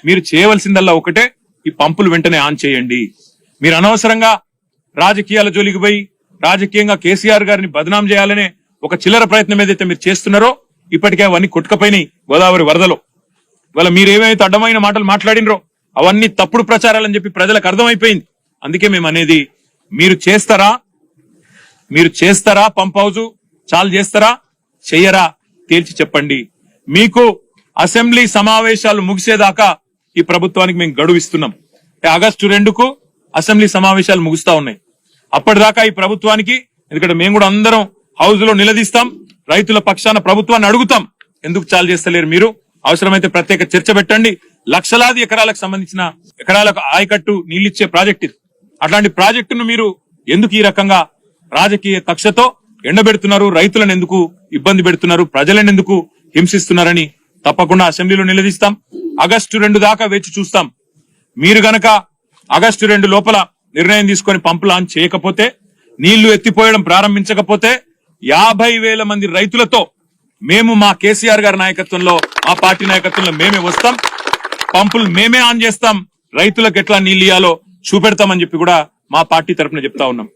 మీరు చేయవలసిందల్లా ఒకటే, ఈ పంపులు వెంటనే ఆన్ చేయండి. మీరు అనవసరంగా రాజకీయాల జోలికి పోయి రాజకీయంగా కేసీఆర్ గారిని బదనాం చేయాలనే ఒక చిల్లర ప్రయత్నం ఏదైతే మీరు చేస్తున్నారో ఇప్పటికే అవన్నీ కొట్టుకపోయినాయి గోదావరి వరదలో. ఇవాళ మీరు ఏమైతే అడ్డమైన మాటలు మాట్లాడినరో అవన్నీ తప్పుడు ప్రచారాలని చెప్పి ప్రజలకు అర్థమైపోయింది. అందుకే మేము అనేది, మీరు చేస్తారా పంప్ హౌస్ చాలు చేస్తారా చెయ్యరా తేల్చి చెప్పండి. మీకు అసెంబ్లీ సమావేశాలు ముగిసేదాకా ఈ ప్రభుత్వానికి మేము గడువు ఇస్తున్నాం. ఆగస్టు 2కు అసెంబ్లీ సమావేశాలు ముగుస్తా ఉన్నాయి. అప్పటిదాకా ఈ ప్రభుత్వానికి, ఎందుకంటే మేము కూడా అందరం హౌస్ లో నిలదీస్తాం, రైతుల పక్షాన ప్రభుత్వాన్ని అడుగుతాం, ఎందుకు చాలు చేస్తలేరు మీరు, అవసరమైతే ప్రత్యేక చర్చ పెట్టండి. లక్షలాది ఎకరాలకు సంబంధించిన ఎకరాలకు ఆయకట్టు నీళ్ళిచ్చే ప్రాజెక్ట్ ఇది. అట్లాంటి ప్రాజెక్టును మీరు ఎందుకు ఈ రకంగా రాజకీయ కక్షతో ఎండబెడుతున్నారు, రైతులను ఎందుకు ఇబ్బంది పెడుతున్నారు, ప్రజలను ఎందుకు హింసిస్తున్నారని తప్పకుండా అసెంబ్లీలో నిలదీస్తాం. ఆగస్టు 2 దాకా వేచి చూస్తాం. మీరు గనక ఆగస్టు 2 లోపల నిర్ణయం తీసుకొని పంపులు ఆన్ చేయకపోతే, నీళ్లు ఎత్తిపోయడం ప్రారంభించకపోతే 50,000 మంది రైతులతో మేము మా కేసీఆర్ గారి నాయకత్వంలో, మా పార్టీ నాయకత్వంలో మేమే వస్తాం, పంపులు మేమే ఆన్ చేస్తాం, రైతులకు ఎట్లా నీళ్లు ఇయ్యాలో చూపెడతామని చెప్పి కూడా మా పార్టీ తరఫున చెప్తా ఉన్నాం.